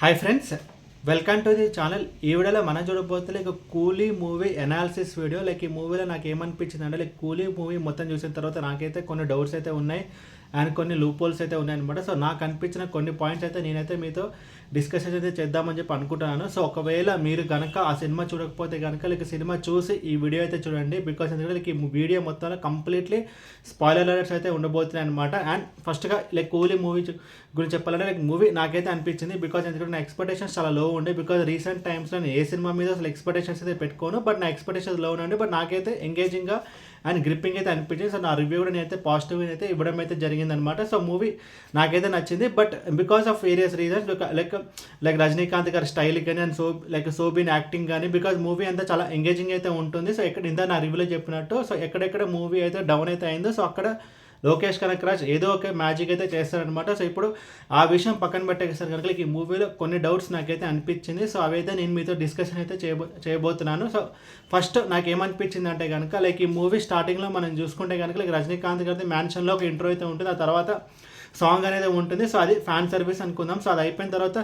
Hi friends, welcome to the channel. ఈ వీడియోలో మనం చూడబోతే కూలీ మూవీ అనాలిసిస్ వీడియో. ఈ మూవీలో నాకు ఏమనిపించింది అంటే కూలీ మూవీ మొత్తం చూసిన తర్వాత నాకైతే కొన్ని డౌట్స్ అయితే ఉన్నాయి అండ్ కొన్ని లూప్ హోల్స్ అయితే ఉన్నాయన్నమాట. సో నాకు అనిపించిన కొన్ని పాయింట్స్ అయితే నేనైతే మీతో డిస్కషన్ అయితే చేద్దామని చెప్పి అనుకుంటున్నాను. సో ఒకవేళ మీరు కనుక ఆ సినిమా చూడకపోతే కనుక సినిమా చూసి ఈ వీడియో అయితే చూడండి. బికాస్ ఎందుకంటే ఈ వీడియో మొత్తంలో కంప్లీట్లీ స్పాయిలర్ అలర్ట్స్ అయితే ఉండబోతున్నాయి అనమాట. అండ్ ఫస్ట్గా కూలీ మూవీ గురించి చెప్పాలంటే మూవీ నాకైతే అనిపించింది. బికాస్ ఎందుకంటే నా ఎక్స్పెక్టేషన్స్ చాలా లో ఉండే. బికాస్ రీసెంట్ టైమ్స్లో నేను ఏ సినిమా మీద అసలు ఎక్స్పెక్టేషన్స్ అయితే పెట్టుకోను, బట్ నా ఎక్స్పెక్టేషన్స్ లో ఉండే. బట్ నాకైతే ఎంగేజింగ్గా అండ్ గ్రిప్పింగ్ అయితే అనిపించింది. సో నా రివ్యూ కూడా నేనైతే పాజిటివ్గా అయితే ఇవ్వడం అయితే జరిగిందనమాట. సో మూవీ నాకైతే నచ్చింది. But because of various reasons like Rajinikanth గారి స్టైల్ కానీ అండ్ సోబిన్ యాక్టింగ్ కానీ, బికాజ్ మూవీ అంతా చాలా ఎంగేజింగ్ అయితే ఉంటుంది. సో ఇంత నా రివ్యూలో చెప్పినట్టు సో ఎక్కడెక్కడ మూవీ అయితే డౌన్ అయితే అయిందో సో అక్కడ లోకేష్ కనకరాజ్ ఏదో ఒక మ్యాజిక్ అయితే చేస్తారనమాట. సో ఇప్పుడు ఆ విషయం పక్కన పెట్టేసారు కనుక ఈ మూవీలో కొన్ని డౌట్స్ నాకైతే అనిపించింది. సో అవైతే నేను మీతో డిస్కషన్ అయితే చేయబోతున్నాను. సో ఫస్ట్ నాకు ఏమనిపించింది అంటే కనుక ఈ మూవీ స్టార్టింగ్లో మనం చూసుకుంటే కనుక రజనీకాంత్ గారి మ్యాన్షన్లో ఒక ఇంట్రో అయితే ఉంటుంది. ఆ తర్వాత సాంగ్ అనేది ఉంటుంది. సో అది ఫ్యాన్ సర్వీస్ అనుకుందాం. సో అది అయిపోయిన తర్వాత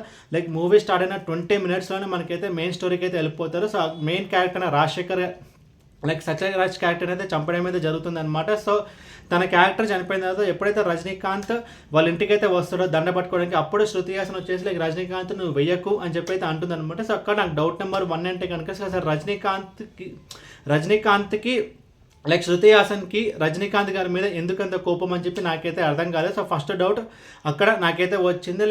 మూవీ స్టార్ట్ అయిన 20 minutesలోనే మనకైతే మెయిన్ స్టోరీకి అయితే వెళ్ళిపోతారు. So main character Rajasekhar Sathyaraj character అయితే చంపడం అయితే జరుగుతుంది అనమాట. సో తన క్యారెక్టర్ చనిపోయిన తర్వాత ఎప్పుడైతే రజనీకాంత్ వాళ్ళ ఇంటికి అయితే వస్తాడో దండ పట్టుకోవడానికి, అప్పుడు శృతి హాసన్ వచ్చేసి రజనీకాంత్ నువ్వు వెయ్యకు అని చెప్పి అయితే అంటుంది అనమాట. సో అక్కడ నాకు డౌట్ నెంబర్ 1 అంటే కనుక సార్ రజనీకాంత్కి శృతి హాసన్కి రజనీకాంత్ గారి మీద ఎందుకంత కోపం అని చెప్పి నాకైతే అర్థం కాలేదు. సో ఫస్ట్ డౌట్ అక్కడ నాకైతే వచ్చింది.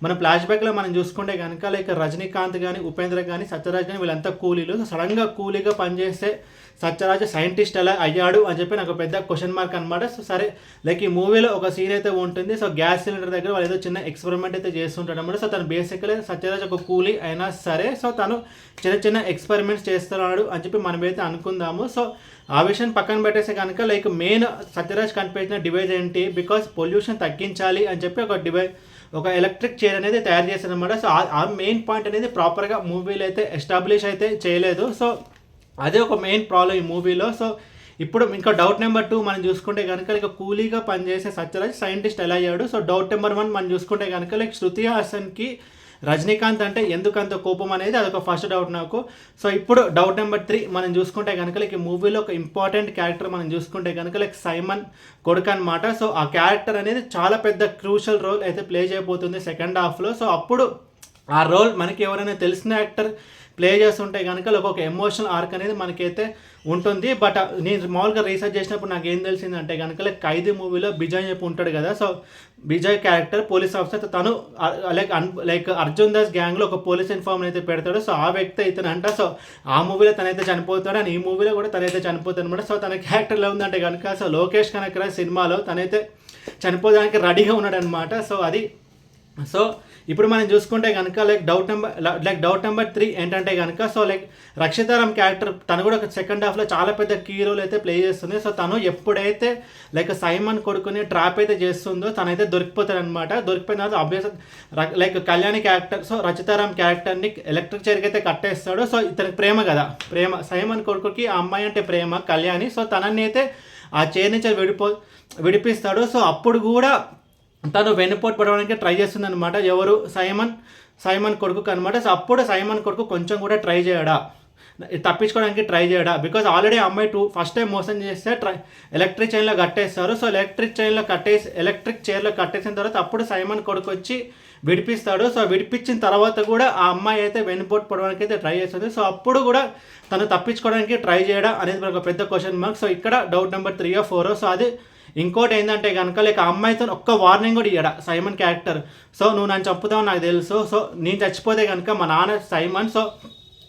మన ఫ్లాష్ బ్యాక్లో మనం చూసుకుంటే కనుక రజనీకాంత్ కానీ ఉపేంద్ర కానీ సత్యరాజ్ కానీ వీళ్ళంతా కూలీలు. సో సడన్గా కూలీగా పనిచేస్తే సత్యరాజ్ సైంటిస్ట్ ఎలా అయ్యాడు అని చెప్పి నాకు పెద్ద క్వశ్చన్ మార్క్ అనమాట. సో సరే ఈ మూవీలో ఒక సీన్ అయితే ఉంటుంది. సో గ్యాస్ సిలిండర్ దగ్గర వాళ్ళు ఏదో చిన్న ఎక్స్పెరిమెంట్ అయితే చేస్తుంటాడు అనమాట. సో తను బేసిక్గా సత్యరాజ్ ఒక కూలీ అయినా సరే సో తను చిన్న ఎక్స్పెరిమెంట్స్ చేస్తున్నాడు అని చెప్పి మనమైతే అనుకుందాము. సో ఆ విషయం పక్కన పెట్టేస్తే కనుక మెయిన్ సత్యరాజ్ కనిపించిన డివైజ్ ఏంటి, బికాస్ పొల్యూషన్ తగ్గించాలి అని చెప్పి ఒక ఎలక్ట్రిక్ చైర్ అనేది తయారు చేశారు అనమాట. సో ఆ మెయిన్ పాయింట్ అనేది ప్రాపర్గా మూవీలో అయితే ఎస్టాబ్లిష్ అయితే చేయలేదు. సో అదే ఒక మెయిన్ ప్రాబ్లం ఈ మూవీలో. సో ఇప్పుడు ఇంకా డౌట్ నెంబర్ 2 మనం చూసుకుంటే కనుక కూలీగా పనిచేసే సత్యరాజ్ సైంటిస్ట్ ఎలా అయ్యాడు. సో డౌట్ నెంబర్ 1 మనం చూసుకుంటే కనుక శృతి హాసన్కి రజనీకాంత్ అంటే ఎందుకంత కోపం అనేది అదొక ఫస్ట్ డౌట్ నాకు. సో ఇప్పుడు డౌట్ నెంబర్ 3 మనం చూసుకుంటే కనుక ఈ మూవీలో ఒక ఇంపార్టెంట్ క్యారెక్టర్ మనం చూసుకుంటే కనుక సైమన్ కొడుకు అనమాట. సో ఆ క్యారెక్టర్ అనేది చాలా పెద్ద క్రూషల్ రోల్ అయితే ప్లే చేయబోతుంది సెకండ్ హాఫ్లో. సో అప్పుడు ఆ రోల్ మనకి ఎవరైనా తెలిసిన యాక్టర్ ప్లే చేస్తుంటే కనుక ఒక ఎమోషనల్ ఆర్క్ అనేది మనకైతే ఉంటుంది. బట్ నేను మామూలుగా రీసెర్చ్ చేసినప్పుడు నాకు ఏం తెలిసిందంటే కనుక ఖైదీ మూవీలో బిజయ్ చెప్పి ఉంటాడు కదా. So Bijay character police officer, తను అర్జున్ దాస్ గ్యాంగ్లో ఒక పోలీస్ ఇన్ఫార్మర్ అయితే పెడతాడు. సో ఆ వ్యక్తి ఇతను అంట. సో ఆ మూవీలో తనైతే చనిపోతాడు అండ్ ఈ మూవీలో కూడా తనైతే చనిపోతాడు అనమాట. సో తన క్యారెక్టర్లో ఉందంటే కనుక సో లోకేష్ కనకరాజ్ సినిమాలో తనైతే చనిపోవడానికి రెడీగా ఉన్నాడు అనమాట. సో అది సో ఇప్పుడు మనం చూసుకుంటే కనుక డౌట్ నెంబర్ 3 ఏంటంటే కనుక సో రక్షితారామ్ క్యారెక్టర్ తను కూడా సెకండ్ హాఫ్లో చాలా పెద్ద కీ రోల్ అయితే ప్లే చేస్తుంది. సో తను ఎప్పుడైతే సైమన్ కొడుకుని ట్రాప్ అయితే చేస్తుందో తనైతే దొరికిపోతాడు అనమాట. దొరికిపోయిన తర్వాత obvious Kalyani character so Rachita Ram క్యారెక్టర్ని ఎలక్ట్రిక్ చైర్కి అయితే కట్టేస్తాడు. సో ఇతనికి ప్రేమ కదా, సైమన్ కొడుకుకి ఆ అమ్మాయి అంటే ప్రేమ కళ్యాణి. సో తనని అయితే ఆ చైర్ నుంచి విడిపిస్తాడు. సో అప్పుడు కూడా తను వెన్నుపోటు పడడానికి ట్రై చేస్తుంది అనమాట. ఎవరు సైమన్ కొడుకు అనమాట. సో అప్పుడు సైమన్ కొడుకు కొంచెం కూడా తప్పించుకోవడానికి ట్రై చేయడా, బికాజ్ ఆల్రెడీ అమ్మాయి ఫస్ట్ టైం మోసం చేస్తే ఎలక్ట్రిక్ చైన్లో కట్టేస్తారు. సో ఎలక్ట్రిక్ చైర్లో కట్టేసిన తర్వాత అప్పుడు సైమన్ కొడుకు వచ్చి విడిపిస్తాడు. సో విడిపించిన తర్వాత కూడా ఆ అమ్మాయి అయితే వెన్నుపోటు పడడానికి అయితే ట్రై చేస్తుంది. సో అప్పుడు కూడా తను తప్పించుకోవడానికి ట్రై చేయడా అనేది ఒక పెద్ద క్వశ్చన్ మార్క్. సో ఇక్కడ డౌట్ నెంబర్ 3 or 4. సో అది ఇంకోటి ఏంటంటే కనుక ఆ అమ్మాయితో ఒక్క వార్నింగ్ కూడా ఇయ్యడా సైమన్ క్యారెక్టర్. సో నువ్వు నన్ను చంపుతావు నాకు తెలుసు, సో నేను చచ్చిపోతే కనుక మా నాన్న సైమన్ సో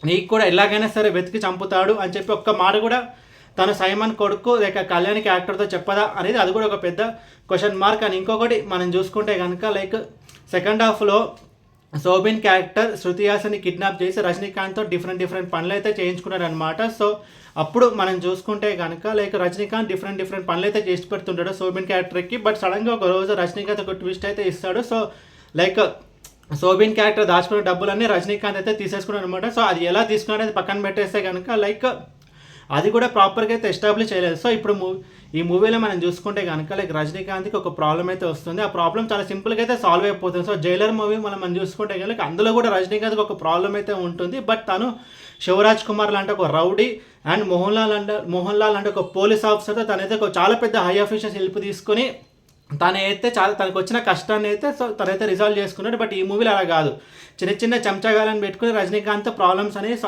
నీకు కూడా ఎలాగైనా సరే వెతికి చంపుతాడు అని చెప్పి ఒక్క మాట కూడా తను సైమన్ కొడుకు కళ్యాణి క్యారెక్టర్తో చెప్పదా అనేది అది కూడా ఒక పెద్ద క్వశ్చన్ మార్క్. అని ఇంకొకటి మనం చూసుకుంటే కనుక సెకండ్ హాఫ్లో సోబిన్ క్యారెక్టర్ శృతి హాసన్ని కిడ్నాప్ చేసి రజనీకాంత్తో డిఫరెంట్ పనులు అయితే చేయించుకున్నాడు అనమాట. సో అప్పుడు మనం చూసుకుంటే కనుక రజనీకాంత్ డిఫరెంట్ పనులు అయితే చేసి పెడుతుంటాడు సోబిన్ క్యారెక్టర్కి. బట్ సడన్గా ఒక రోజు రజనీకాంత్ ఒక ట్విస్ట్ అయితే ఇస్తాడు. సో సోబిన్ క్యారెక్టర్ దాచుకున్న డబ్బులన్నీ రజనీకాంత్ అయితే తీసేసుకున్నాడు అనమాట. సో అది ఎలా తీసుకున్నాడు అది పక్కన పెట్టేస్తే కనుక అది కూడా ప్రాపర్గా అయితే ఎస్టాబ్లిష్ చేయలేదు. సో ఇప్పుడు ఈ మూవీలో మనం చూసుకుంటే కనుక లైక్ రజనీకాంత్కి ఒక ప్రాబ్లం అయితే వస్తుంది. ఆ ప్రాబ్లం చాలా సింపుల్గా అయితే సాల్వ్ అయిపోతుంది. సో జైలర్ మూవీ మనం చూసుకుంటే కనుక అందులో కూడా రజనీకాంత్కి ఒక ప్రాబ్లం అయితే ఉంటుంది. బట్ తను శివరాజ్ కుమార్ లాంటి ఒక రౌడీ అండ్ మోహన్ లాల్ అంటే ఒక పోలీస్ ఆఫీసర్తో తనైతే ఒక చాలా పెద్ద హై ఆఫీషియల్స్ హెల్ప్ తీసుకొని తనైతే చాలా తనకు వచ్చిన కష్టాన్ని అయితే సో తనైతే రిజాల్వ్ చేసుకున్నాడు. బట్ ఈ మూవీలో అలా కాదు, చిన్న చిన్న చెంచాగాలను పెట్టుకుని రజనీకాంత్ ప్రాబ్లమ్స్ అనేవి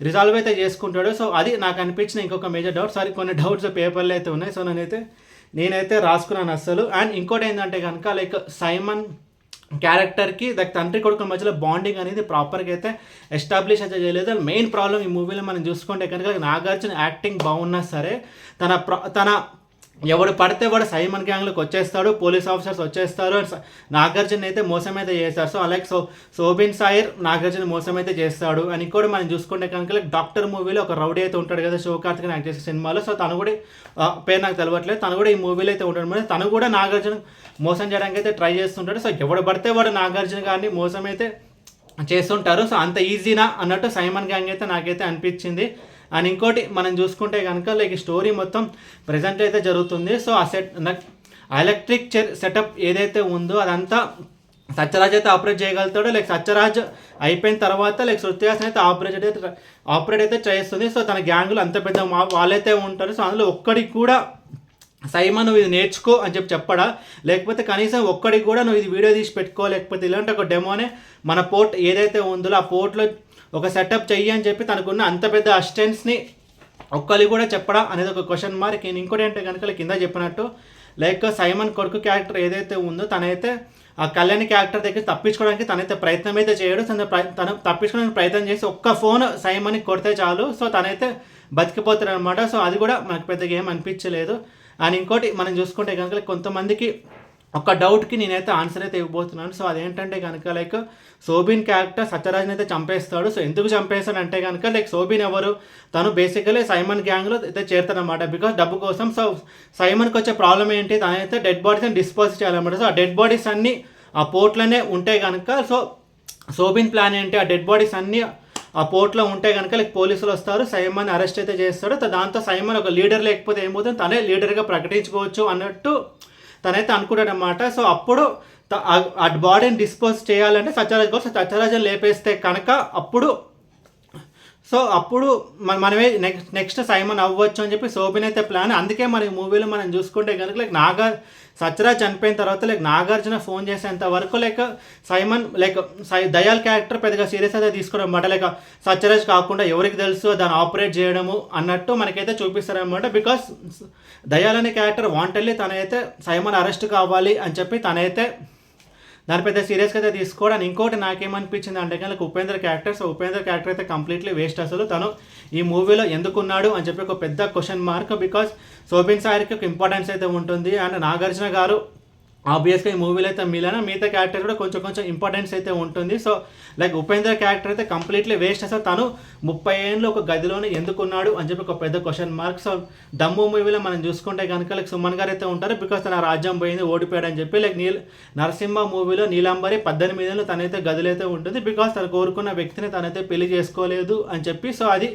రిజాల్వ్ అయితే చేసుకుంటాడు. సో అది నాకు అనిపించిన ఇంకొక మేజర్ డౌట్. సారీ, కొన్ని డౌట్స్ పేపర్లో అయితే ఉన్నాయి. సో నేనైతే రాసుకున్నాను అస్సలు. అండ్ ఇంకోటి ఏంటంటే కనుక లైక్ సైమన్ క్యారెక్టర్కి లైక్ తండ్రి కొడుకుల మధ్యలో బాండింగ్ అనేది ప్రాపర్గా అయితే ఎస్టాబ్లిష్ అయితే చేయలేదు. మెయిన్ ప్రాబ్లం ఈ మూవీలో మనం చూసుకుంటే కనుక నాగార్జున యాక్టింగ్ బాగున్నా సరే తన ఎవడు పడితే వాడు సైమన్ గ్యాంగ్లోకి వచ్చేస్తాడు, పోలీస్ ఆఫీసర్స్ వచ్చేస్తారు, నాగార్జున అయితే మోసం అయితే చేస్తారు. సో అలాగే శోభిన్ సాయిర్ నాగార్జున మోసం అయితే చేస్తాడు. అని ఇంకోటి మనం చూసుకుంటే కనుక డాక్టర్ మూవీలో ఒక రౌడీ అయితే ఉంటాడు కదా, శివకార్తికేయన్ యాక్ట్ చేసే సినిమాలో. సో తను కూడా పేరు నాకు తెలియట్లేదు, తను కూడా ఈ మూవీలో అయితే ఉంటాడు. మరి తను కూడా నాగార్జున మోసం చేయడానికి అయితే ట్రై చేస్తుంటాడు. సో ఎవడు పడితే వాడు నాగార్జున గారిని మోసం అయితే చేస్తుంటారు. సో అంత ఈజీనా అన్నట్టు సైమన్ గ్యాంగ్ అయితే నాకైతే అనిపించింది. అండ్ ఇంకోటి మనం చూసుకుంటే కనుక లైక్ స్టోరీ మొత్తం ప్రజెంట్ అయితే జరుగుతుంది. సో ఆ ఎలక్ట్రిక్ చైర్ సెటప్ ఏదైతే ఉందో అదంతా సత్యరాజ్ అయితే ఆపరేట్ చేయగలుగుతాడు. లైక్ సత్యరాజ్ అయిపోయిన తర్వాత లైక్ శృతి హాసన్ అయితే ఆపరేట్ అయితే చేస్తుంది. సో తన గ్యాంగులు అంత పెద్ద వాళ్ళైతే ఉంటారు. సో అందులో ఒక్కడికి కూడా సైమన్ నువ్వు ఇది నేర్చుకో అని చెప్పడా, లేకపోతే కనీసం ఒక్కడికి కూడా నువ్వు ఇది వీడియో తీసి పెట్టుకో, లేకపోతే ఇలాంటి ఒక డెమోనే మన పోర్ట్ ఏదైతే ఉందో ఆ పోర్ట్లో ఒక సెటప్ చెయ్యి అని చెప్పి తనకున్న అంత పెద్ద అసిస్టెంట్స్ని ఒక్కరికి కూడా చెప్పడా అనేది ఒక క్వశ్చన్ మార్క్. ఇంకోటి అంటే కనుక కింద చెప్పినట్టు లైక్ సైమన్ కొడుకు క్యారెక్టర్ ఏదైతే ఉందో తనైతే ఆ కళ్యాణి క్యారెక్టర్ దగ్గర తప్పించుకోవడానికి తనైతే ప్రయత్నం అయితే చేయడు. తను తప్పించుకోవడానికి ప్రయత్నం చేసి ఒక్క ఫోన్ సైమన్కి కొడితే చాలు, సో తనైతే బతికిపోతాడు అనమాట. సో అది కూడా మనకు పెద్దగా ఏం అనిపించలేదు. అండ్ ఇంకోటి మనం చూసుకుంటే కనుక కొంతమందికి ఒక డౌట్కి నేనైతే ఆన్సర్ అయితే ఇవ్వబోతున్నాను. సో అదేంటంటే కనుక లైక్ శోభిన్ క్యారెక్టర్ సత్యరాజ్ని అయితే చంపేస్తాడు. సో ఎందుకు చంపేస్తాడు అంటే కనుక లైక్ శోభిన్ ఎవరు, తను బేసికలీ సైమన్ గ్యాంగ్లో అయితే చేరుతాడనమాట బికాస్ డబ్బు కోసం. సో సైమన్కి వచ్చే ప్రాబ్లం ఏంటి, తనైతే డెడ్ బాడీస్ అని డిస్పోజ్ చేయాలన్నమాట. సో ఆ డెడ్ బాడీస్ అన్నీ ఆ పోర్ట్లోనే ఉంటే కనుక సో శోభిన్ ప్లాన్ ఏంటి, ఆ డెడ్ బాడీస్ అన్నీ ఆ పోర్ట్లో ఉంటే కనుక లైక్ పోలీసులు వస్తారు, సైమన్ అరెస్ట్ అయితే చేస్తాడు. దాంతో సైమన్ ఒక లీడర్ లేకపోతే ఏమవుతుంది, తనే లీడర్గా ప్రకటించుకోవచ్చు అన్నట్టు తనైతే అనుకుంటాడు అనమాట. సో అప్పుడు ఆ బాడీని డిస్పోజ్ చేయాలంటే సత్యరాజన్ లేపేస్తే కనుక అప్పుడు మనమే నెక్స్ట్ సైమన్ అవ్వచ్చు అని చెప్పి శోభిన్ అయితే ప్లాన్. అందుకే మన మూవీలో మనం చూసుకుంటే కనుక లైక్ సత్యరాజ్ చనిపోయిన తర్వాత లైక్ నాగార్జున ఫోన్ చేసేంత వరకు like Simon like Dayal character పెద్దగా సీరియస్ అయితే తీసుకోవడం అనమాట. లైక్ సత్యరాజ్ కాకుండా ఎవరికి తెలుసు దాన్ని ఆపరేట్ చేయడము అన్నట్టు మనకైతే చూపిస్తారనమాట. బికాస్ దయాల్ అనే క్యారెక్టర్ వాంటెళ్ళి తనైతే సైమన్ అరెస్ట్ కావాలి అని చెప్పి తనైతే దాని పెద్ద సీరియస్గా అయితే తీసుకోవడం. ఇంకోటి నాకేమనిపించింది అంటే కనుక ఉపేంద్ర క్యారెక్టర్ అయితే కంప్లీట్లీ వేస్ట్. అసలు తను ఈ మూవీలో ఎందుకున్నాడు అని చెప్పి ఒక పెద్ద క్వశ్చన్ మార్క్. బికాస్ శోభిన్ సాయికి ఒక ఇంపార్టెన్స్ అయితే ఉంటుంది. అండ్ నాగార్జున గారు ఆబ్వియస్గా ఈ మూవీలో అయితే మిగతా క్యారెక్టర్ కూడా కొంచెం ఇంపార్టెన్స్ అయితే ఉంటుంది. సో లైక్ ఉపేంద్ర క్యారెక్టర్ అయితే కంప్లీట్లీ వేస్ట్. అసలు తను 30 ఏళ్ళు ఒక గదిలోనే ఎందుకున్నాడు అని చెప్పి ఒక పెద్ద క్వశ్చన్ మార్క్. సో దమ్ము మూవీలో మనం చూసుకుంటే కనుక లైక్ సుమన్ గారు అయితే ఉంటారు బికాస్ తన రాజ్యం పోయింది ఓడిపోయాడు అని చెప్పి. లైక్ నరసింహ మూవీలో నీలాంబరి 18 ఏళ్ళు తనైతే గదిలో అయితే ఉంటుంది బికాస్ తను కోరుకున్న వ్యక్తిని తనైతే పెళ్లి చేసుకోలేదు అని చెప్పి. సో అది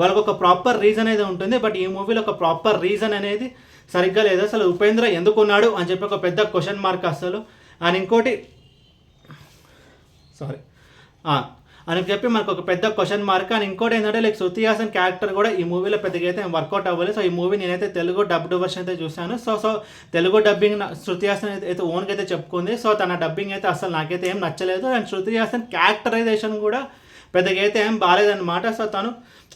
వాళ్ళకు ఒక ప్రాపర్ రీజన్ అయితే ఉంటుంది. బట్ ఈ మూవీలో ఒక ప్రాపర్ రీజన్ అనేది సరిగ్గా లేదు. అసలు ఉపేంద్ర ఎందుకున్నాడు అని చెప్పి ఒక పెద్ద క్వశ్చన్ మార్క్ అసలు. అండ్ ఇంకోటి అని చెప్పి మనకు ఒక పెద్ద క్వశ్చన్ మార్క్. అని ఇంకోటి ఏంటంటే లైక్ శృతి హాసన్ క్యారెక్టర్ కూడా ఈ మూవీలో పెద్దగా అయితే వర్కౌట్ అవ్వలేదు. సో ఈ మూవీ నేనైతే తెలుగు డబ్డ్ వర్షన్ అయితే చూశాను. సో తెలుగు డబ్బింగ్ శృతి హాసన్ అయితే ఓన్గా అయితే చెప్పుకుంది. సో తన డబ్బింగ్ అయితే అసలు నాకైతే ఏం నచ్చలేదు. అండ్ శృతి హాసన్ క్యారెక్టరైజేషన్ కూడా పెద్దగా అయితే ఏం బాగాలేదన్నమాట. సో తను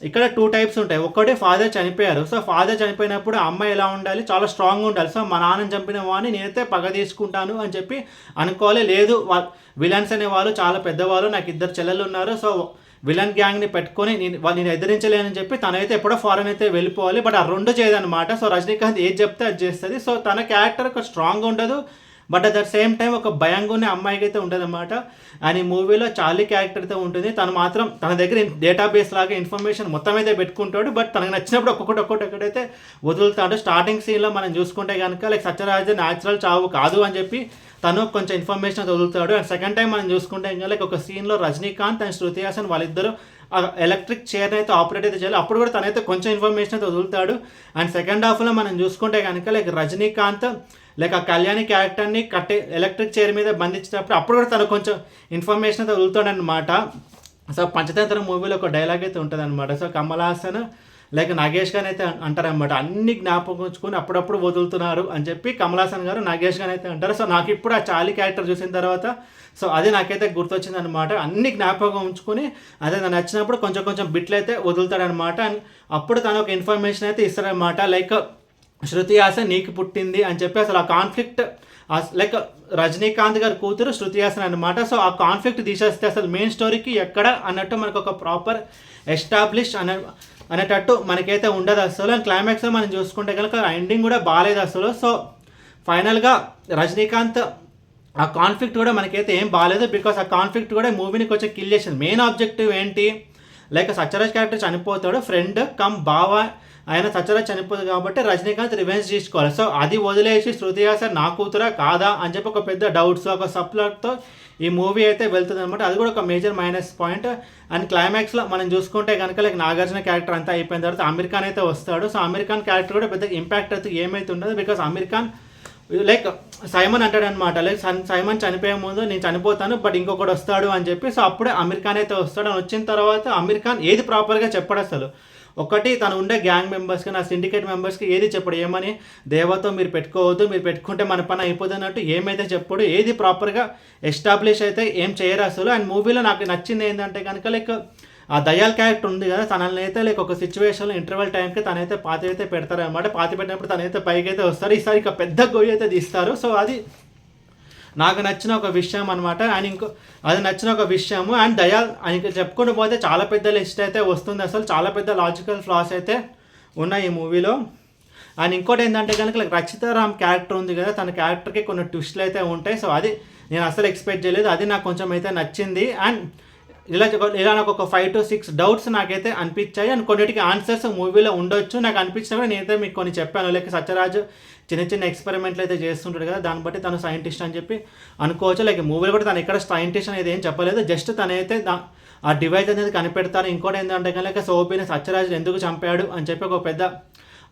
ఇక్కడ 2 టైప్స్ ఉంటాయి. ఒకటి ఫాదర్ చనిపోయారు. సో ఫాదర్ చనిపోయినప్పుడు అమ్మాయి ఎలా ఉండాలి, చాలా స్ట్రాంగ్గా ఉండాలి. సో మా నాన్నని చంపిన వాడిని నేనైతే పగ తీసుకుంటాను అని చెప్పి అనుకోవాలి. లేదు విలన్స్ అనే వాళ్ళు చాలా పెద్దవాళ్ళు, నాకు 2 చెల్లెలు ఉన్నారు. సో విలన్ గ్యాంగ్ని పెట్టుకొని నేను ఎదిరించలేనని చెప్పి తనైతే ఎప్పుడో ఫారెన్ అయితే వెళ్ళిపోవాలి. బట్ ఆ 2 చేయదన్నమాట. సో రజనీకాంత్ ఏది చెప్తే అది చేస్తుంది. సో తన క్యారెక్టర్ ఒక స్ట్రాంగ్ ఉండదు, but at the same time ఒక భయంగా ఉన్న అమ్మాయికి అయితే ఉంటుంది అనమాట. అండ్ ఈ మూవీలో చార్లీ క్యారెక్టర్ అయితే ఉంటుంది. తను మాత్రం తన దగ్గర డేటాబేస్ లాగా ఇన్ఫర్మేషన్ మొత్తం అయితే పెట్టుకుంటాడు. బట్ తనకు నచ్చినప్పుడు ఒక్కొక్కటి వదులుతాడు. స్టార్టింగ్ సీన్లో మనం చూసుకుంటే కనుక లైక్ సత్యరాజ్ న్యాచురల్ చావు కాదు అని చెప్పి తను కొంచెం ఇన్ఫర్మేషన్ వదులుతాడు. అండ్ సెకండ్ టైం మనం చూసుకుంటే ఇంకా లైక్ ఒక సీన్లో రజనీకాంత్ అండ్ శృతి హాసన్ వాళ్ళిద్దరూ ఎలక్ట్రిక్ చైర్ని అయితే ఆపరేట్ అయితే చేయాలి. అప్పుడు కూడా తనైతే కొంచెం ఇన్ఫర్మేషన్ అయితే వదులుతాడు. అండ్ సెకండ్ హాఫ్లో మనం చూసుకుంటే కనుక లైక్ రజనీకాంత్ లైక్ ఆ కళ్యాణి క్యారెక్టర్ని ఎలక్ట్రిక్ చైర్ మీద బంధించినప్పుడు అప్పుడు కూడా తను కొంచెం ఇన్ఫర్మేషన్ అయితే వదులుతాడనమాట. సో పంచతంత్ర మూవీలో ఒక డైలాగ్ అయితే ఉంటుంది అనమాట. సో కమల్ హాసన్ లైక్ నాగేష్ గారు అయితే అంటారనమాట, అన్ని జ్ఞాపకం ఉంచుకొని అప్పుడప్పుడు వదులుతున్నారు అని చెప్పి కమల్ హాసన్ గారు నాగేష్ గారు అయితే అంటారు. సో నాకు ఇప్పుడు ఆ చాలీ క్యారెక్టర్ చూసిన తర్వాత సో అది నాకైతే గుర్తొచ్చింది అనమాట. అన్ని జ్ఞాపకం ఉంచుకొని అదే నాకు నచ్చినప్పుడు కొంచెం కొంచెం బిట్లు అయితే వదులుతాడనమాట. అండ్ అప్పుడు తను ఒక ఇన్ఫర్మేషన్ అయితే ఇస్తాడనమాట, లైక్ శృతి హాసన్ నీకు పుట్టింది అని చెప్పి. అసలు ఆ కాన్ఫ్లిక్ట్ లైక్ రజనీకాంత్ గారి కూతురు శృతి హాసన్ అనమాట. సో ఆ కాన్ఫ్లిక్ట్ తీసేస్తే అసలు మెయిన్ స్టోరీకి ఎక్కడ అన్నట్టు మనకు ఒక ప్రాపర్ ఎస్టాబ్లిష్ అనేటట్టు మనకైతే ఉండదు అసలు. అండ్ క్లైమాక్స్లో మనం చూసుకుంటే కనుక ఎండింగ్ కూడా బాగాలేదు అసలు. సో ఫైనల్గా రజనీకాంత్ ఆ కాన్ఫ్లిక్ట్ కూడా మనకైతే ఏం బాగాలేదు, బికాస్ ఆ కాన్ఫ్లిక్ట్ కూడా మూవీని కొంచెం కిల్ చేసింది. మెయిన్ ఆబ్జెక్టివ్ ఏంటి, లైక్ సత్యరాజ్ క్యారెక్టర్ చనిపోతాడు, ఫ్రెండ్ కమ్ బావ ఆయన సత్యరాజ్ చనిపోతుంది కాబట్టి రజనీకాంత్ రివెంజ్ తీసుకోవాలి. సో అది వదిలేసి శృతి హాసన్ నా కూతురా కాదా అని చెప్పి ఒక పెద్ద డౌట్స్ ఒక సప్లాట్తో ఈ మూవీ అయితే వెళ్తుంది అనమాట. అది కూడా ఒక మేజర్ మైనస్ పాయింట్. అండ్ క్లైమాక్స్లో మనం చూసుకుంటే కనుక లైక్ నాగార్జున క్యారెక్టర్ అంతా అయిపోయిన తర్వాత అమీర్ ఖాన్ అయితే వస్తాడు. సో అమీర్ ఖాన్ క్యారెక్టర్ కూడా పెద్ద ఇంపాక్ట్ అయితే ఏమైతే ఉండదు, because Aamir Khan like Simon అంటాడనమాట, లైక్ సైమన్ చనిపోయే ముందు నేను చనిపోతాను బట్ ఇంకొకటి వస్తాడు అని చెప్పి. సో అప్పుడే అమీర్ ఖాన్ అయితే వస్తాడు. అని వచ్చిన తర్వాత అమీర్ ఖాన్ ఏది ప్రాపర్గా చెప్పడు అసలు. ఒకటి తను ఉండే గ్యాంగ్ మెంబర్స్కి నా సిండికేట్ మెంబర్స్కి ఏది చెప్పడు, ఏమని దేవతో మీరు పెట్టుకోవద్దు, మీరు పెట్టుకుంటే మన పని అయిపోతుంది అన్నట్టు ఏమైతే చెప్పడు, ఏది ప్రాపర్గా ఎస్టాబ్లిష్ అయితే ఏం చేయరు అసలు. అండ్ మూవీలో నాకు నచ్చింది ఏంటంటే కనుక లైక్ ఆ దయాల్ క్యారెక్టర్ ఉంది కదా, తనని అయితే లైక్ ఒక సిచ్యువేషన్లో ఇంటర్వెల్ టైంకి తనైతే పాతి అయితే పెడతారనమాట. పాతి పెట్టినప్పుడు తనైతే పైకి అయితే వస్తారు. ఈసారి ఇక పెద్ద గొయ్యి అయితే తీస్తారు. సో అది నాకు నచ్చిన ఒక విషయం అనమాట. అండ్ అది నచ్చిన ఒక విషయము. అండ్ దయాల్ ఆయనకి చెప్పుకుంటూ పోతే చాలా పెద్ద లిస్ట్ అయితే వస్తుంది అసలు. చాలా పెద్ద లాజికల్ ఫ్లాస్ అయితే ఉన్నాయి ఈ మూవీలో. అండ్ ఇంకోటి ఏంటంటే కనుక రచితారామ్ క్యారెక్టర్ ఉంది కదా, తన క్యారెక్టర్కి కొన్ని ట్విస్ట్లు అయితే ఉంటాయి. సో అది నేను అసలు ఎక్స్పెక్ట్ చేయలేదు, అది నాకు కొంచెం అయితే నచ్చింది. అండ్ ఇలా నాకు ఒక 5 to 6 డౌట్స్ నాకైతే అనిపించాయి. అండ్ కొన్నిటికి ఆన్సర్స్ మూవీలో ఉండొచ్చు నాకు అనిపించినా కూడా నేనైతే మీకు కొన్ని చెప్పాను. లైక్ సత్యరాజు చిన్న చిన్న ఎక్స్పెరిమెంట్లు అయితే చేస్తుంటాడు కదా, దాన్ని బట్టి తను సైంటిస్ట్ అని చెప్పి అనుకోవచ్చు. లైక్ మూవీలో కూడా తను ఎక్కడ సైంటిస్ట్ అనేది ఏం చెప్పలేదు, జస్ట్ తనైతే ఆ డివైస్ అనేది కనిపెడతారు. ఇంకోటి ఏంటంటే కనుక సోబీని సత్యరాజు ఎందుకు చంపాడు అని చెప్పి ఒక పెద్ద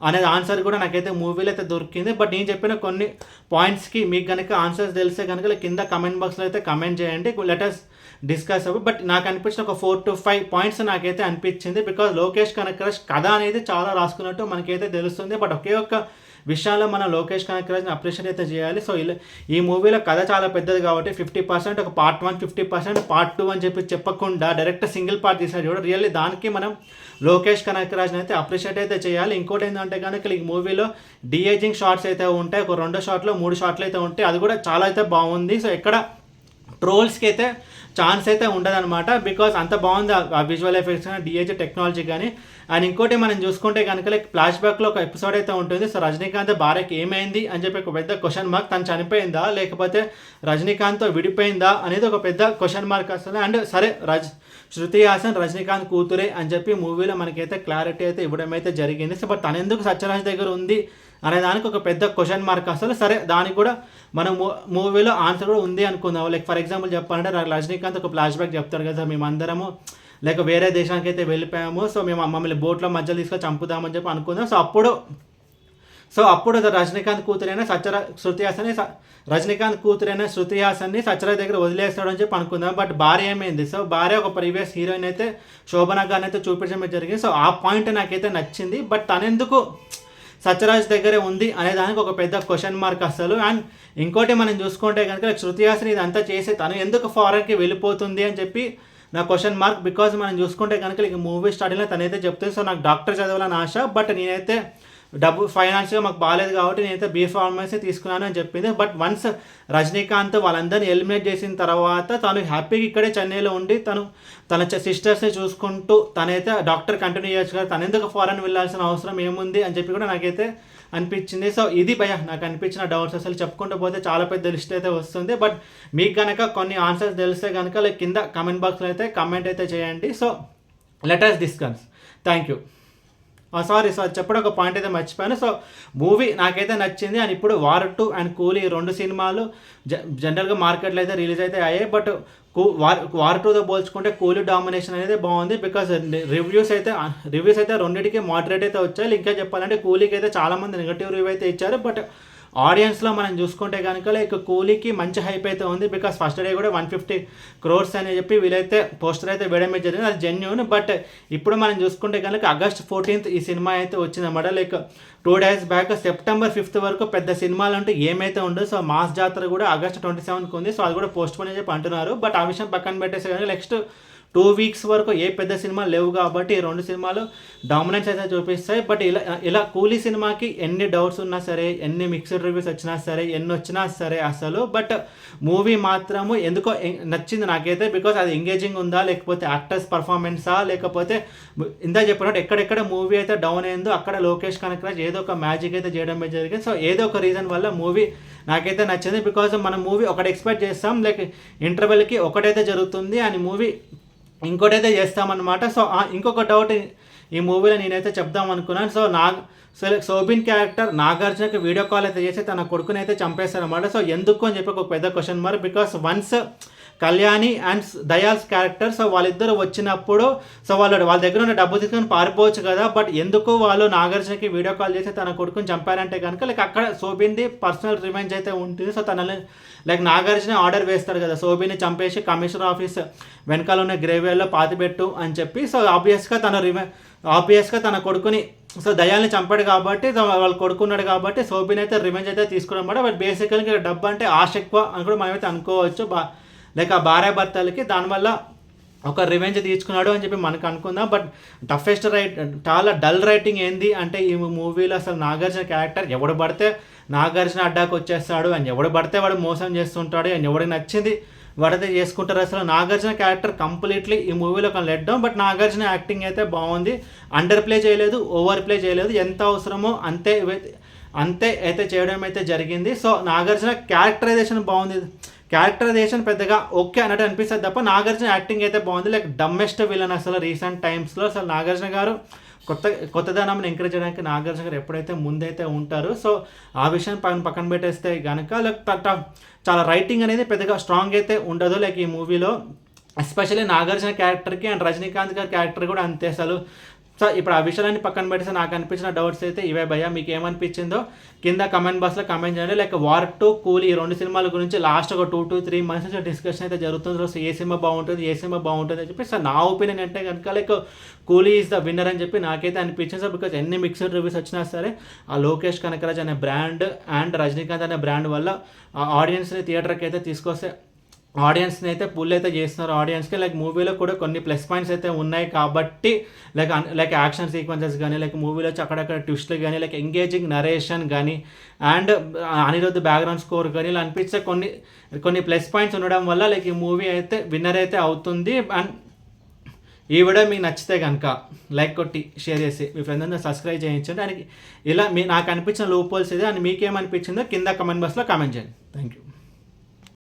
అనేది ఆన్సర్ కూడా నాకైతే మూవీలో అయితే దొరికింది. బట్ నేను చెప్పిన కొన్ని పాయింట్స్కి మీకు కనుక ఆన్సర్స్ తెలిస్తే కనుక కింద కమెంట్ బాక్స్లో అయితే కమెంట్ చేయండి, లెటర్స్ డిస్కస్ అవ్వ. బట్ నాకు అనిపించిన ఒక 4 to 5 పాయింట్స్ నాకైతే అనిపించింది, బికాజ్ లోకేష్ కనకరాజ్ కథ అనేది చాలా రాసుకున్నట్టు మనకైతే తెలుస్తుంది. బట్ ఒకే ఒక్క విషయాల్లో మనం లోకేష్ కనకరాజ్ని అప్రిషియేట్ అయితే చేయాలి. సో ఈ మూవీలో కథ చాలా పెద్దది కాబట్టి 50% ఒక పార్ట్ 1, 50% పార్ట్ 2 అని చెప్పి చెప్పకుండా డైరెక్ట్ సింగిల్ పార్ట్ తీసాడు కూడా. రియల్లీ దానికి మనం లోకేష్ కనకరాజ్ని అయితే అప్రిషియేట్ అయితే చేయాలి. ఇంకోటి ఏంటంటే కనుక ఈ మూవీలో డిఏజింగ్ షార్ట్స్ అయితే ఉంటాయి, ఒక 2 షాట్లు 3 షాట్లు అయితే ఉంటాయి, అది కూడా చాలా అయితే బాగుంది. సో ఎక్కడ ట్రోల్స్కి అయితే ఛాన్స్ అయితే ఉండదన్నమాట, బికాస్ అంత బాగుంది ఆ విజువల్ ఎఫెక్ట్స్ కానీ డిఏజీ టెక్నాలజీ కానీ. అండ్ ఇంకోటి మనం చూసుకుంటే కనుక లైక్ ఫ్లాష్ బ్యాక్లో ఒక ఎపిసోడ్ అయితే ఉంటుంది. సో రజనీకాంత్ భార్యకి ఏమైంది అని చెప్పి ఒక పెద్ద క్వశ్చన్ మార్క్, తను చనిపోయిందా లేకపోతే రజనీకాంత్తో విడిపోయిందా అనేది ఒక పెద్ద క్వశ్చన్ మార్క్ వస్తుంది. అండ్ సరే శృతి హాసన్ రజనీకాంత్ కూతురే అని చెప్పి మూవీలో మనకైతే క్లారిటీ అయితే ఇవ్వడం అయితే జరిగింది. సో బట్ తను ఎందుకు సత్యరాజ్ దగ్గర ఉంది అనే దానికి ఒక పెద్ద క్వశ్చన్ మార్క్ అసలు. సరే దానికి కూడా మనం మూవీలో ఆన్సర్ కూడా ఉంది అనుకుందాం. లైక్ ఫర్ ఎగ్జాంపుల్ చెప్పాలంటే రజనీకాంత్ ఒక ఫ్లాష్ బ్యాక్ చెప్తారు కదా, మేమందరము లేక వేరే దేశానికి అయితే వెళ్ళిపోయాము, సో మేము మమ్మల్ని బోట్లో మధ్యలో తీసుకొని చంపుదామని చెప్పి అనుకుందాం. సో అప్పుడు రజనీకాంత్ కూతురైనా శృతి హాసన్ని రజనీకాంత్ కూతురైనా శృతి హాసన్ని సత్యరాజ్ దగ్గర వదిలేస్తాడని చెప్పి అనుకుందాం. బట్ భార్య ఏమైంది, సో భార్య ఒక ప్రీవియస్ హీరోయిన్ అయితే శోభనా గారిని అయితే చూపించడం జరిగింది. సో ఆ పాయింట్ నాకైతే నచ్చింది. బట్ తనెందుకు సత్యరాజ్ దగ్గరే ఉంది అనే దానికి ఒక పెద్ద క్వశ్చన్ మార్క్ అసలు. అండ్ ఇంకోటి మనం చూసుకుంటే కనుక శృతి హాసన్ ఇదంతా చేసి తను ఎందుకు ఫారెన్కి వెళ్ళిపోతుంది అని చెప్పి నా క్వశ్చన్ మార్క్. బికాజ్ మనం చూసుకుంటే కనుక ఇక మూవీ స్టార్టింగ్లో తనైతే చెప్తుంది, సో నాకు డాక్టర్ చదవాలని ఆశ, బట్ నేనైతే డబ్బు ఫైనాన్షియల్గా మాకు బాగాలేదు కాబట్టి నేనైతే B.Pharmacy తీసుకున్నాను అని చెప్పింది. బట్ వన్స్ రజనీకాంత్ వాళ్ళందరినీ ఎలిమినేట్ చేసిన తర్వాత తను హ్యాపీగా ఇక్కడే చెన్నైలో ఉండి తన సిస్టర్స్ని చూసుకుంటూ తనైతే డాక్టర్ కంటిన్యూ చేయొచ్చు కదా, తను ఎందుకు ఫారెన్ వెళ్ళాల్సిన అవసరం ఏముంది అని చెప్పి కూడా నాకైతే అనిపించింది. సో ఇది నాకు అనిపించిన డౌట్స్. అసలు చెప్పుకుంటూ పోతే చాలా పెద్ద లిస్ట్ అయితే వస్తుంది. బట్ మీకు కనుక కొన్ని ఆన్సర్స్ తెలిస్తే కనుక లైక్ కింద కమెంట్ బాక్స్లో అయితే కమెంట్ అయితే చేయండి. So let us discuss. Thank you. Sorry చెప్పడం ఒక పాయింట్ అయితే మర్చిపోయాను. సో మూవీ నాకైతే నచ్చింది. అండ్ ఇప్పుడు వార్ 2 అండ్ కూలీ 2 సినిమాలు జనరల్గా మార్కెట్లో అయితే రిలీజ్ అయితే అయ్యాయి. బట్ వార్ 2తో పోల్చుకుంటే కూలీ డామినేషన్ అనేది బాగుంది. బికాస్ రివ్యూస్ అయితే రెండింటికి మోడరేట్ అయితే వచ్చాయి. ఇంకా చెప్పాలంటే కూలీకి అయితే చాలామంది నెగటివ్ రివ్యూ అయితే ఇచ్చారు. బట్ ఆడియన్స్లో మనం చూసుకుంటే కనుక లైక్ కూలీకి మంచి హైప్ అయితే ఉంది. బికాస్ ఫస్ట్ డే కూడా 150 crores అని చెప్పి వీళ్ళైతే పోస్టర్ అయితే వేయడం జరిగింది. అది జెన్యూన్. బట్ ఇప్పుడు మనం చూసుకుంటే కనుక August 14th ఈ సినిమా అయితే వచ్చిందన్నమాట. Like 2 days back September 5th వరకు పెద్ద సినిమాలు అంటే ఏమైతే ఉండదు. సో మాస్ జాతర కూడా August 27th ఉంది. సో అది కూడా పోస్ట్ పోన్ అని చెప్పి అంటున్నారు. బట్ ఆ విషయం పక్కన పెట్టేసి కానీ నెక్స్ట్ 2 weeks వరకు ఏ పెద్ద సినిమాలు లేవు కాబట్టి ఈ 2 సినిమాలు డామినెన్స్ అయితే చూపిస్తాయి. బట్ ఇలా కూలీ సినిమాకి ఎన్ని డౌట్స్ ఉన్నా సరే, ఎన్ని మిక్స్డ్ రివ్యూస్ వచ్చినా సరే, ఎన్ని వచ్చినా సరే అసలు బట్ మూవీ మాత్రము ఎందుకో నచ్చింది నాకైతే. బికాస్ అది ఎంగేజింగ్ ఉందా, లేకపోతే యాక్టర్స్ పర్ఫార్మెన్సా, లేకపోతే ఇందా చెప్పినట్టు ఎక్కడెక్కడ మూవీ అయితే డౌన్ అయిందో అక్కడ లోకేష్ కనకరాజ్ ఏదో ఒక మ్యాజిక్ అయితే చేయడం జరిగింది. సో ఏదో ఒక రీజన్ వల్ల మూవీ నాకైతే నచ్చింది. బికాజ్ మనం మూవీ ఒకటి ఎక్స్పెక్ట్ చేస్తాం, లైక్ ఇంటర్వెల్కి ఒకటైతే జరుగుతుంది అని మూవీ ఇంకోటైతే చేస్తామన్నమాట. సో ఇంకొక డౌట్ ఈ మూవీలో నేనైతే చెప్దాం అనుకున్నాను. సో సోబిన్ క్యారెక్టర్ నాగార్జునకి వీడియో కాల్ అయితే చేసి తన కొడుకుని అయితే చంపేస్తారనమాట. సో ఎందుకు అని చెప్పి ఒక పెద్ద question mark. Because once Kalyani and Dayal's character, so వాళ్ళిద్దరు వచ్చినప్పుడు సో వాళ్ళ దగ్గర ఉన్న డబ్బు తీసుకొని పారిపోవచ్చు కదా. బట్ ఎందుకు వాళ్ళు నాగార్జునకి వీడియో కాల్ చేసి తన కొడుకుని చంపారంటే కనుక లైక్ అక్కడ సోబిన్ది పర్సనల్ రివెంజ్ అయితే ఉంటుంది. సో తనని లైక్ నాగార్జున ఆర్డర్ వేస్తాడు కదా సోబిని చంపేసి కమిషనర్ ఆఫీస్ వెనకాల ఉన్న గ్రేవ్యార్డ్లో పాతిపెట్టు అని చెప్పి. సో ఆబ్వియస్గా తన కొడుకుని సో దయాల్ని చంపాడు కాబట్టి వాళ్ళు కొడుకున్నాడు కాబట్టి సోబిన్ అయితే రివెంజ్ అయితే తీసుకున్నమాట. బట్ బేసికల్గా డబ్బు అంటే ఆశ ఎక్కువ అని కూడా మనమైతే అనుకోవచ్చు. లైక్ ఆ భార్యాభర్తలకి దానివల్ల ఒక రివెంజ్ తీసుకున్నాడు అని చెప్పి మనకు అనుకుందాం. బట్ టఫెస్ట్ చాలా డల్ రైటింగ్ ఏంది అంటే ఈ మూవీలో అసలు నాగార్జున క్యారెక్టర్ ఎవడు పడితే నాగార్జున అడ్డాకి వచ్చేస్తాడు అని ఎవడు పడితే వాడు మోసం చేస్తుంటాడు అని ఎవడికి నచ్చింది వాడైతే చేసుకుంటారు. అసలు నాగార్జున క్యారెక్టర్ కంప్లీట్లీ ఈ మూవీలో ఒక let down. But Nagarjuna acting అయితే బాగుంది, అండర్ ప్లే చేయలేదు, ఓవర్ ప్లే చేయలేదు, ఎంత అవసరమో అంతే అయితే చేయడం అయితే జరిగింది. సో నాగార్జున క్యారెక్టరైజేషన్ బాగుంది, క్యారెక్టరైజేషన్ పెద్దగా ఓకే అన్నట్టు అనిపిస్తుంది తప్ప నాగార్జున యాక్టింగ్ అయితే బాగుంది. లైక్ డమ్మెస్ట్ విలన్ అసలు రీసెంట్ టైమ్స్లో. అసలు నాగార్జున గారు కొత్తదనాన్ని ఎంకరేజ్ చేయడానికి నాగార్జున గారు ఎప్పుడైతే ముందైతే ఉంటారో సో ఆ విషయం పక్కన పెట్టేస్తే కనుక లైక్ చాలా రైటింగ్ అనేది పెద్దగా స్ట్రాంగ్ అయితే ఉండదు లైక్ ఈ మూవీలో. ఎస్పెషల్లీ నాగార్జున క్యారెక్టర్కి అండ్ రజనీకాంత్ గారి క్యారెక్టర్ కూడా అంతే అసలు. సో ఇప్పుడు ఆ విషయాలన్నీ పక్కన పెట్టేసి నాకు అనిపించిన డౌట్స్ అయితే ఇవే భయ్యా. మీకు ఏమనిపించిందో కింద కమెంట్ బాక్స్లో కమెంట్ చేయండి. లైక్ వార్ 2 కూలీ ఈ 2 సినిమాల గురించి లాస్ట్ ఒక 2 to 3 months నుంచి డిస్కషన్ అయితే జరుగుతుంది. సో ఏ సినిమా బాగుంటుంది అని చెప్పి సో నా ఒపీనియన్ అంటే కనుక లైక్ కూలీ ఈజ్ ద విన్నర్ అని చెప్పి నాకైతే అనిపించింది. సో బికాజ్ ఎన్ని మిక్స్డ్ రివ్యూస్ వచ్చినా సరే ఆ లోకేష్ కనకరాజ్ అనే బ్రాండ్ అండ్ రజనీకాంత్ అనే బ్రాండ్ వల్ల ఆ ఆడియన్స్ని థియేటర్కి అయితే తీసుకొస్తే ఆడియన్స్ని అయితే పుల్ అయితే చేస్తున్నారు ఆడియన్స్కి. లైక్ మూవీలో కూడా కొన్ని ప్లస్ పాయింట్స్ అయితే ఉన్నాయి కాబట్టి లైక్ యాక్షన్ సీక్వెన్సెస్ కానీ లైక్ మూవీలో వచ్చి అక్కడక్కడ ట్విస్ట్లు కానీ లైక్ ఎంగేజింగ్ నరేషన్ కానీ అండ్ అనిరుద్ధ్ బ్యాక్గ్రౌండ్ స్కోర్ కానీ ఇలా అనిపించే కొన్ని ప్లస్ పాయింట్స్ ఉండడం వల్ల లైక్ ఈ మూవీ అయితే విన్నర్ అయితే అవుతుంది. అండ్ ఈ వీడియో మీకు నచ్చితే కనుక లైక్ కొట్టి షేర్ చేసి మీ ఫ్రెండ్స్ అందరూ సబ్స్క్రైబ్ చేయించండి. అండ్ ఇలా నాకు అనిపించిన లూప్ హోల్స్ ఇది అండ్ మీకేమనిపించిందో కింద కమెంట్ బాక్స్లో కామెంట్ చేయండి. Thank you.